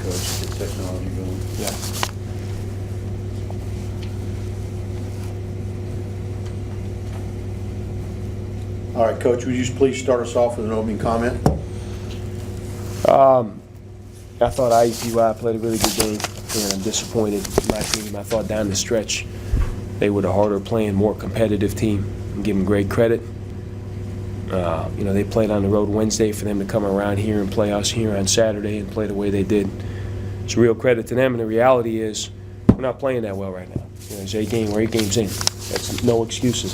Coach. Get technology going. Yeah. All right, Coach, would you please start us off with an opening comment? I thought IUPUI played a really good game, and I'm disappointed in my team. I thought down the stretch they were the harder playing, more competitive team. I'm giving them great credit. They played on the road Wednesday. For them to come around here and play us here on Saturday and play the way they did, it's a real credit to them. And the reality is, we're not playing that well right now. It's 8 games in. That's no excuses.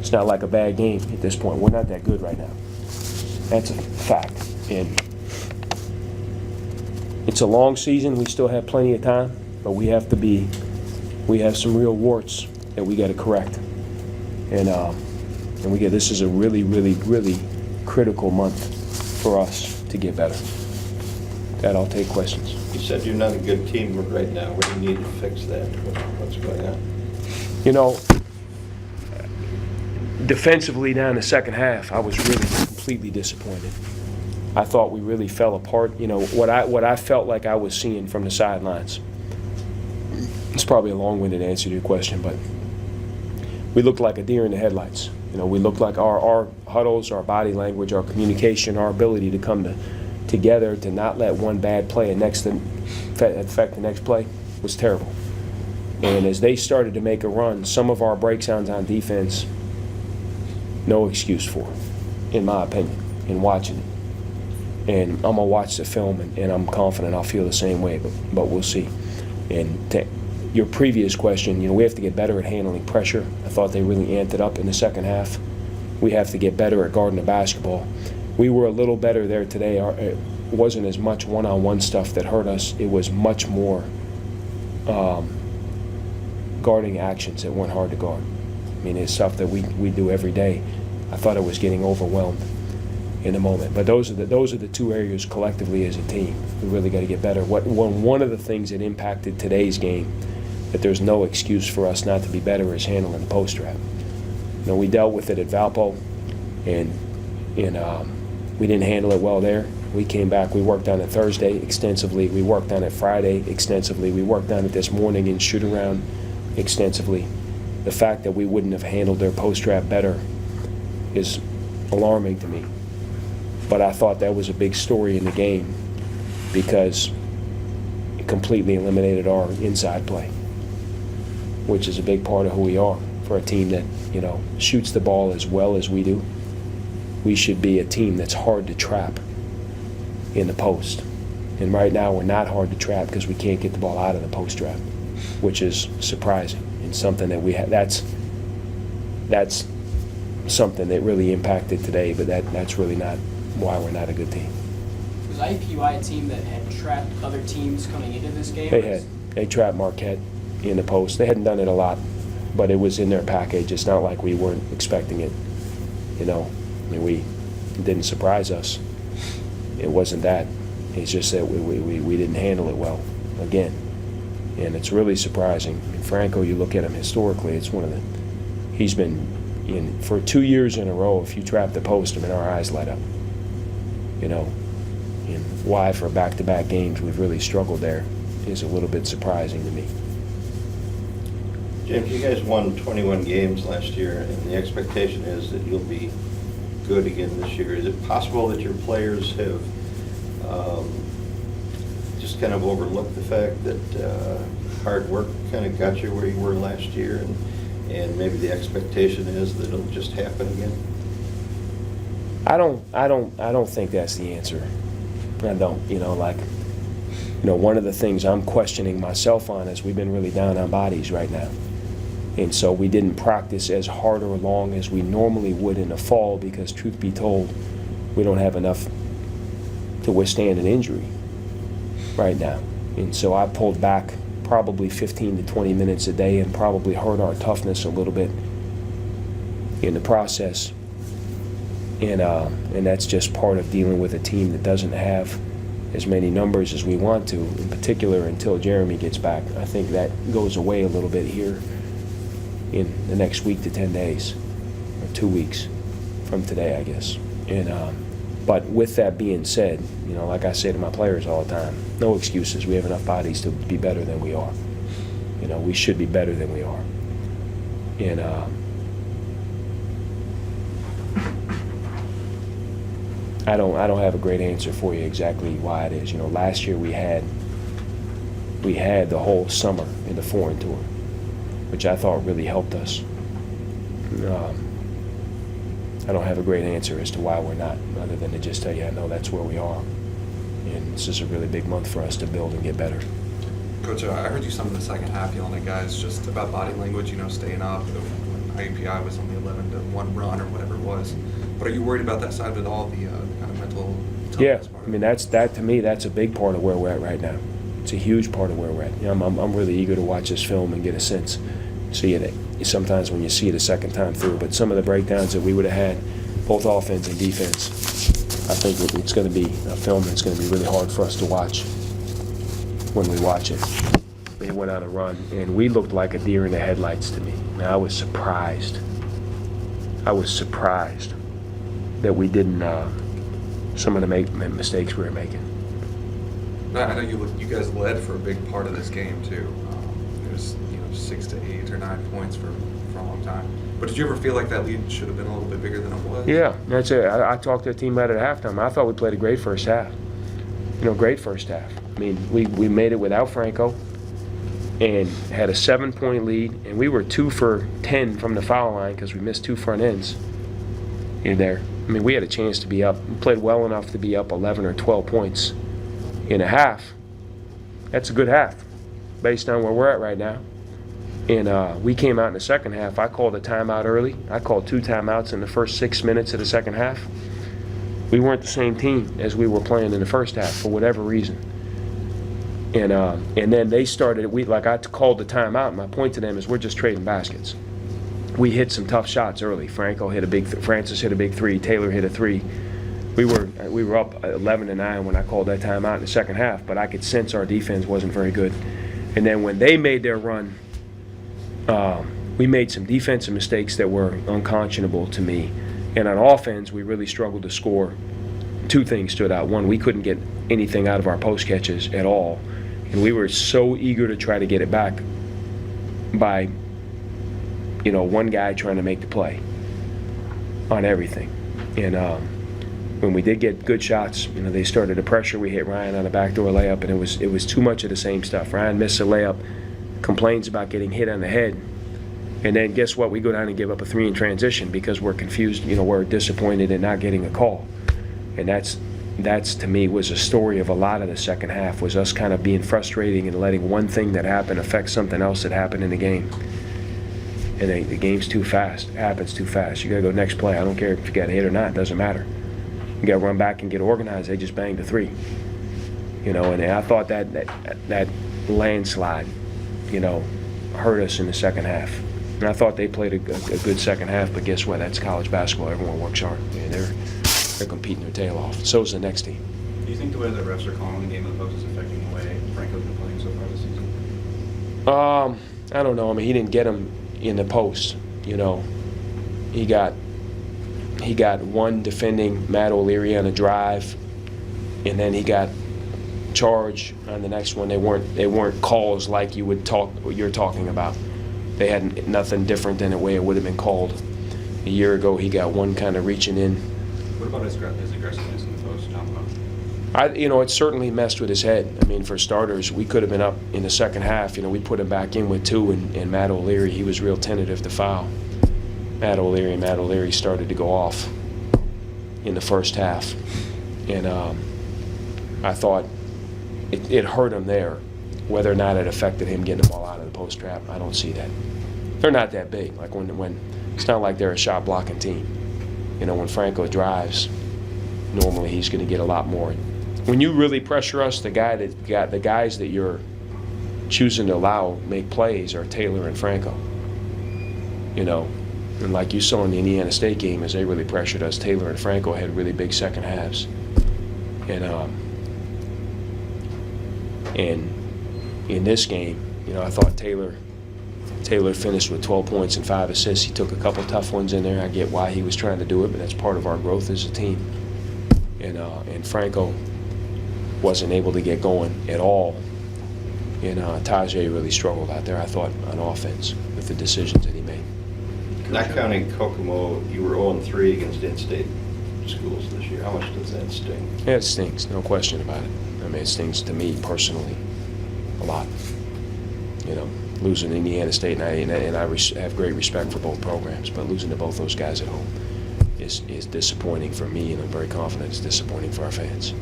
It's not like a bad game at this point. We're not that good right now. That's a fact. And it's a long season. We still have plenty of time, but we have some real warts that we got to correct. And this is a really, really, really critical month for us to get better. That I'll take questions. You said you're not a good team right now. What do you need to fix that? What's going on? Defensively down the second half, I was really completely disappointed. I thought we really fell apart. What I felt like I was seeing from the sidelines. It's probably a long-winded answer to your question, but we looked like a deer in the headlights. We looked like our huddles, our body language, our communication, our ability to come together to not let one bad play affect the next play was terrible. And as they started to make a run, some of our breakdowns on defense, no excuse for, in my opinion, in watching it. And I'm going to watch the film, and I'm confident I'll feel the same way, but we'll see. And to your previous question, we have to get better at handling pressure. I thought they really amped it up in the second half. We have to get better at guarding the basketball. We were a little better there today. It wasn't as much one-on-one stuff that hurt us. It was much more guarding actions that weren't hard to guard. It's stuff that we do every day. I thought it was getting overwhelmed in the moment. But those are the two areas collectively as a team we really got to get better. One of the things that impacted today's game, that there's no excuse for us not to be better, is handling the post trap. We dealt with it at Valpo, and we didn't handle it well there. We came back. We worked on it Thursday extensively. We worked on it Friday extensively. We worked on it this morning in shoot-around extensively. The fact that we wouldn't have handled their post trap better is alarming to me. But I thought that was a big story in the game because it completely eliminated our inside play, which is a big part of who we are. For a team that, shoots the ball as well as we do, we should be a team that's hard to trap in the post. And right now we're not hard to trap because we can't get the ball out of the post trap, which is surprising. Something that we have, that's something that really impacted today, but that's really not why we're not a good team. Was IUPUI a team that had trapped other teams coming into this game? They trapped Marquette in the post. They hadn't done it a lot, but it was in their package. It's not like we weren't expecting it. It didn't surprise us. It wasn't that. It's just that we didn't handle it well again. And it's really surprising. Franco, you look at him historically, it's he's been in, for 2 years in a row, if you trap the post, our eyes light up. And why for back-to-back games we've really struggled there is a little bit surprising to me. James, you guys won 21 games last year, and the expectation is that you'll be good again this year. Is it possible that your players have just kind of overlooked the fact that hard work kind of got you where you were last year, and maybe the expectation is that it'll just happen again? I don't think that's the answer. I don't. One of the things I'm questioning myself on is we've been really down on bodies right now. And so we didn't practice as hard or long as we normally would in the fall because, truth be told, we don't have enough to withstand an injury right now. And so I pulled back probably 15 to 20 minutes a day and probably hurt our toughness a little bit in the process. And that's just part of dealing with a team that doesn't have as many numbers as we want to, in particular until Jeremy gets back. I think that goes away a little bit here in the next week to 10 days, or 2 weeks from today, I guess. And But with that being said, you know, like I say to my players all the time, no excuses. We have enough bodies to be better than we are. You know, we should be better than we are. And I don't have a great answer for you exactly why it is. You know, last year we had the whole summer in the foreign tour, which I thought really helped us. I don't have a great answer as to why we're not, other than to just tell you I know that's where we are. And this is a really big month for us to build and get better. Coach, I heard you some in the second half yelling at guys just about body language, you know, staying up when IUPUI was only 11-1 run or whatever it was. But are you worried about that side of it all, the kind of mental toughness Yeah, part? I mean, that to me, that's a big part of where we're at right now. It's a huge part of where we're at. You know, I'm really eager to watch this film and get a sense. See it sometimes when you see it a second time through, but some of the breakdowns that we would have had, both offense and defense, I think it's going to be a film that's going to be really hard for us to watch when we watch it. They went on a run, and we looked like a deer in the headlights to me. I mean, I was surprised. I was surprised that we didn't, some of the mistakes we were making. I know you guys led for a big part of this game too. It was 6 to 8 or 9 points for a long time. But did you ever feel like that lead should have been a little bit bigger than it was? Yeah, that's it. I talked to the team about it at halftime. I thought we played a great first half. You know, great first half. I mean, we made it without Franco and had a 7-point lead, and we were 2 for 10 from the foul line because we missed 2 front ends in there. I mean, we had a chance to be up. We played well enough to be up 11 or 12 points in a half. That's a good half based on where we're at right now. And we came out in the second half. I called a timeout early. I called 2 timeouts in the first 6 minutes of the second half. We weren't the same team as we were playing in the first half for whatever reason. And then they started. I called the timeout. And my point to them is we're just trading baskets. We hit some tough shots early. Francis hit a big 3. Taylor hit a 3. We were up 11-9 when I called that timeout in the second half. But I could sense our defense wasn't very good. And then when they made their run, we made some defensive mistakes that were unconscionable to me. And on offense, we really struggled to score. 2 things stood out. One, we couldn't get anything out of our post catches at all. And we were so eager to try to get it back by, one guy trying to make the play on everything. And when we did get good shots, they started to pressure. We hit Ryan on a backdoor layup, and it was too much of the same stuff. Ryan missed a layup, complains about getting hit on the head, and then guess what? We go down and give up a 3 in transition because we're confused. We're disappointed in not getting a call, and that's to me was a story of a lot of the second half, was us kind of being frustrating and letting one thing that happened affect something else that happened in the game. And the game's too fast. It happens too fast. You got to go next play. I don't care if you got hit or not. It doesn't matter. You got to run back and get organized. They just banged a 3. And I thought that landslide, hurt us in the second half. And I thought they played a good second half, but guess what? That's college basketball. Everyone works hard. They're competing their tail off. So is the next team. Do you think the way the refs are calling the game in the post is affecting the way Franco's been playing so far this season? I don't know. I mean, he didn't get him in the post. He got one defending Matt O'Leary on a drive, and then he got charged on the next one. They weren't calls like you're talking about. They had nothing different than the way it would have been called a year ago. He got one kind of reaching in. What about his aggressiveness in the post, John? It certainly messed with his head. I mean, for starters, we could have been up in the second half. We put him back in with 2, and Matt O'Leary, he was real tentative to foul Matt O'Leary started to go off in the first half. And I thought it hurt him there. Whether or not it affected him getting the ball out of the post trap, I don't see that. They're not that big. Like when it's not like they're a shot blocking team. When Franco drives, normally he's going to get a lot more. When you really pressure us, the guys that you're choosing to allow make plays are Taylor and Franco. And like you saw in the Indiana State game, as they really pressured us, Taylor and Franco had really big second halves. And in this game, I thought Taylor finished with 12 points and 5 assists. He took a couple tough ones in there. I get why he was trying to do it, but that's part of our growth as a team. and Franco wasn't able to get going at all. And Tajay really struggled out there, I thought, on offense with the decisions that he made. Not counting Kokomo, you were 0-3 against in-state schools this year. How much does that sting? Yeah, it stings, no question about it. I mean, it stings to me personally a lot. You know, losing to Indiana State, and I have great respect for both programs, but losing to both those guys at home is disappointing for me, and I'm very confident it's disappointing for our fans.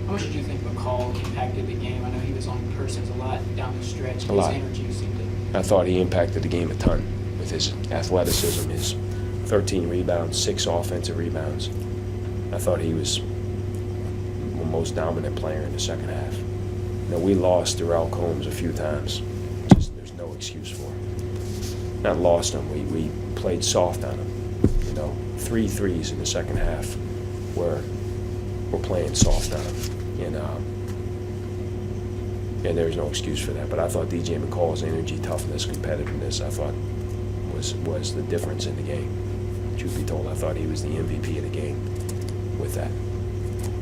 How much did you think McCall impacted the game? I know he was on persons a lot down the stretch. A lot. His energy seemed to... I thought he impacted the game a ton with his athleticism, his 13 rebounds, 6 offensive rebounds. I thought he was the most dominant player in the second half. You know, we lost Durrell Combs a few times. Just there's no excuse for it. Not lost him, we played soft on him. You know, 3 threes in the second half where we're playing soft on him. And there's no excuse for that. But I thought DJ McCall's energy, toughness, competitiveness, I thought was the difference in the game. Truth be told, I thought he was the MVP of the game with that.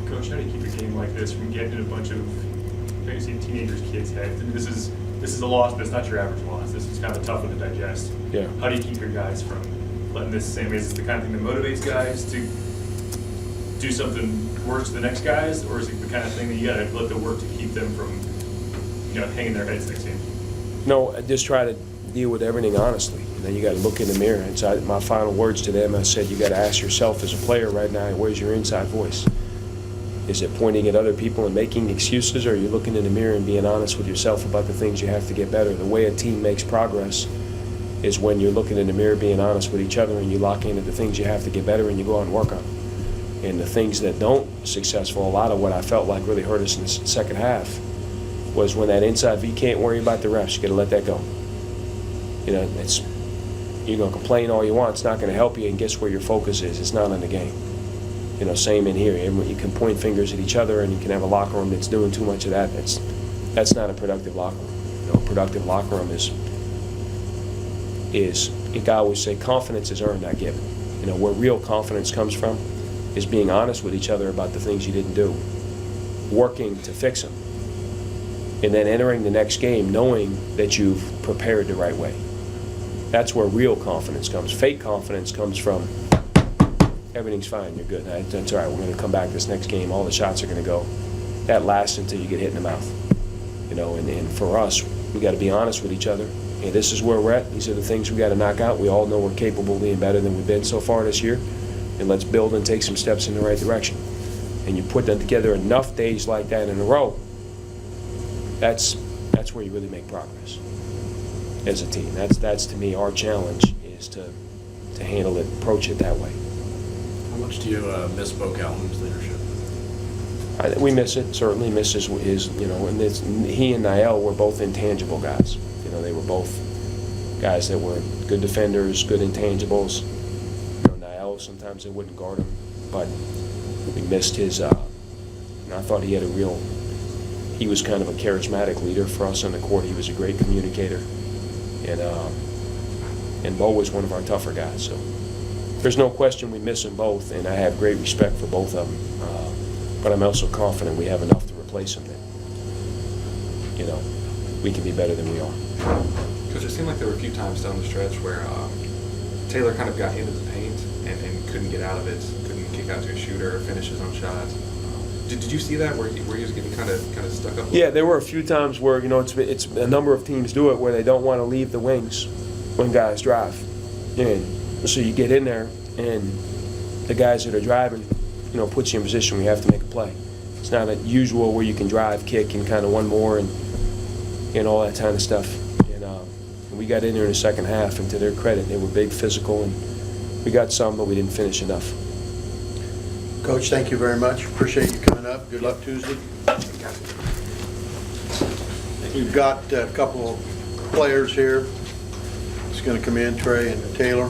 Coach, how do you keep a game like this from getting in a bunch of teenagers, kids' heads? I mean, this is a loss, but it's not your average loss. This is kind of a tough one to digest. Yeah. How do you keep your guys from letting this same? Is this the kind of thing that motivates guys to do something worse to the next guys, or is it the kind of thing that you got to let the work to keep them from, hanging their heads next game? No, I just try to deal with everything honestly. And then you got to look in the mirror. And so my final words to them, I said, you got to ask yourself as a player right now, where's your inside voice? Is it pointing at other people and making excuses, or are you looking in the mirror and being honest with yourself about the things you have to get better? The way a team makes progress is when you're looking in the mirror, being honest with each other, and you lock in at the things you have to get better and you go out and work on them. And the things that don't successful, a lot of what I felt like really hurt us in the second half was when that inside, you can't worry about the refs, you got to let that go. You're going to complain all you want, it's not going to help you, and guess where your focus is? It's not on the game. Same in here. You can point fingers at each other, and you can have a locker room that's doing too much of that. That's not a productive locker room. A productive locker room is I always say confidence is earned, not given. Where real confidence comes from is being honest with each other about the things you didn't do, working to fix them, and then entering the next game knowing that you've prepared the right way. That's where real confidence comes. Fake confidence comes from everything's fine, you're good. That's all right, we're going to come back this next game, all the shots are going to go. That lasts until you get hit in the mouth. And for us, we got to be honest with each other. And this is where we're at. These are the things we got to knock out. We all know we're capable of being better than we've been so far this year. And let's build and take some steps in the right direction. And you put them together enough days like that in a row, that's where you really make progress as a team. That's to me our challenge, is to handle it, approach it that way. How much do you miss Bo Calhoun's leadership? We miss it, certainly miss his and he and Niall were both intangible guys. They were both guys that were good defenders, good intangibles. Niall, sometimes they wouldn't guard him, but we missed his, and I thought he was kind of a charismatic leader for us on the court. He was a great communicator, and Bo was one of our tougher guys, so there's no question we miss them both, and I have great respect for both of them, but I'm also confident we have enough to replace them that, we can be better than we are. Coach, it seemed like there were a few times down the stretch where Taylor kind of got into the paint and couldn't get out of it, couldn't kick out to a shooter or finish his own shots. Did you see that where he was getting kind of stuck up? Yeah, there were a few times where it's a number of teams do it where they don't want to leave the wings when guys drive, and so you get in there and the guys that are driving, puts you in position where you have to make a play. It's not usual where you can drive, kick, and kind of one more and all that kind of stuff. And we got in there in the second half, and to their credit, they were big, physical, and we got some, but we didn't finish enough. Coach, thank you very much. Appreciate you coming up. Good luck Tuesday. We've got a couple of players here. It's going to come in, Trey and Taylor.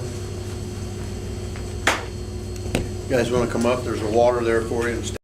You guys want to come up? There's a water there for you.